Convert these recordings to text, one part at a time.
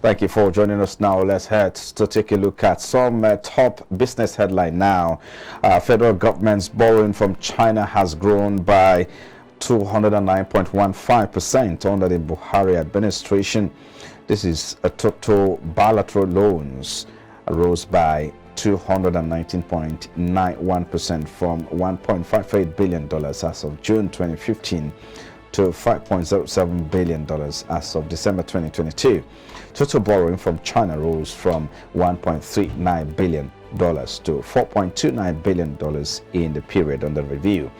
Thank you for joining us now. Let's head to take a look at some top business headline now. Federal government's borrowing from China has grown by 209.15% under the Buhari administration. This is a total bilateral loans rose by 219.91% from $1.58 billion as of June 2015 to $5.07 billion as of December 2022. Total borrowing from China rose from $1.39 billion to $4.29 billion in the period under review.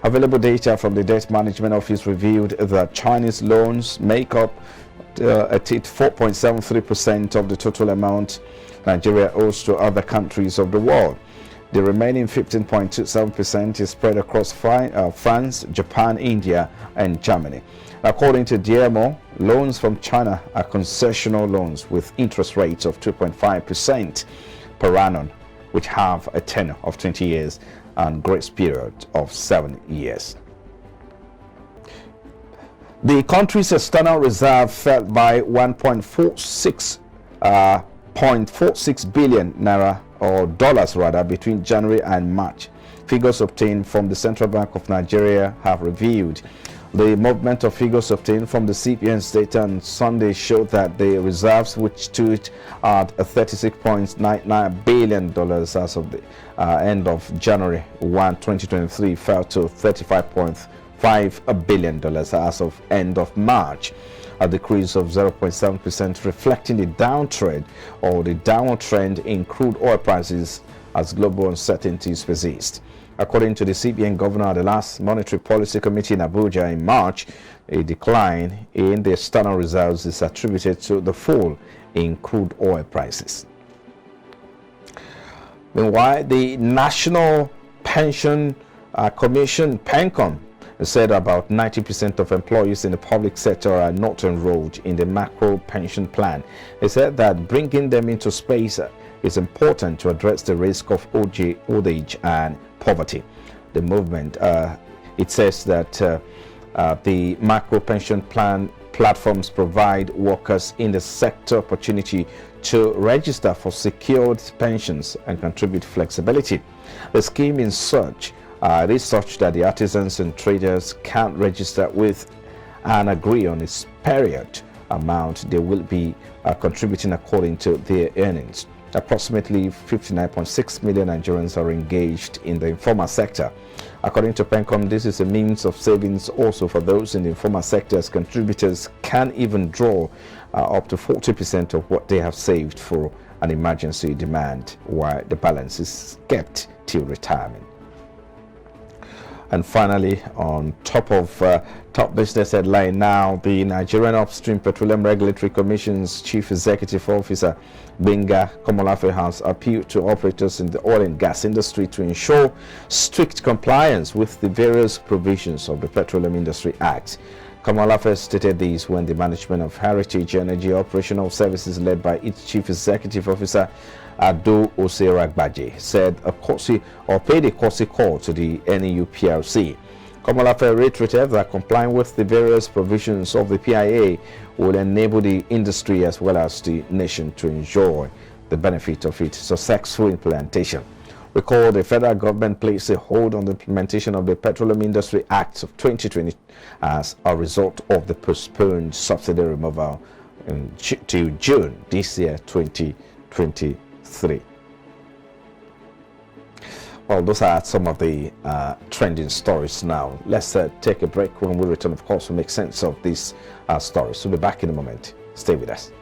Available data from the Debt Management Office revealed that Chinese loans make up at 4.73% of the total amount Nigeria owes to other countries of the world. The remaining 15.27% is spread across France, Japan, India, and Germany. According to DMO, loans from China are concessional loans with interest rates of 2.5% per annum, which have a tenor of 20 years and grace period of 7 years. The country's external reserve fell by 1.46 billion naira or dollars rather between January and March. Figures obtained from the Central Bank of Nigeria have revealed. The movement of figures obtained from the CBN's data on Sunday showed that the reserves, which stood at $36.99 billion as of the end of January 1, 2023, fell to $35.5 billion as of end of March, a decrease of 0.7%, reflecting the downtrend or the downward trend in crude oil prices as global uncertainties persist. According to the CBN governor at the last Monetary Policy Committee in Abuja in March, a decline in the external reserves is attributed to the fall in crude oil prices. Meanwhile, the National Pension Commission, PENCOM, said about 90% of employees in the public sector are not enrolled in the macro pension plan. They said that bringing them into space is important to address the risk of old age and poverty. The movement, it says that the macro pension plan platforms provide workers in the sector opportunity to register for secured pensions and contribute flexibility. The scheme is such that the artisans and traders can register with and agree on a period amount they will be contributing according to their earnings. Approximately 59.6 million Nigerians are engaged in the informal sector. According to PENCOM, this is a means of savings also for those in the informal sector, as contributors can even draw up to 40% of what they have saved for an emergency demand, while the balance is kept till retirement. And finally, on top of top business headline now, the Nigerian Upstream Petroleum Regulatory Commission's Chief Executive Officer, Benga Komolafe, has appealed to operators in the oil and gas industry to ensure strict compliance with the various provisions of the Petroleum Industry Act. Komolafe stated this when the management of Heritage Energy Operational Services, led by its Chief Executive Officer, Ado Oseragbaje, said paid a courtesy call to the NEU PLC. Komolafe reiterated that complying with the various provisions of the PIA will enable the industry as well as the nation to enjoy the benefit of its successful implementation. Recall the federal government placed a hold on the implementation of the Petroleum Industry Act of 2020 as a result of the postponed subsidy removal to June this year, 2023. Well, those are some of the trending stories now. Let's take a break. When we return, of course, we'll make sense of these stories. We'll be back in a moment. Stay with us.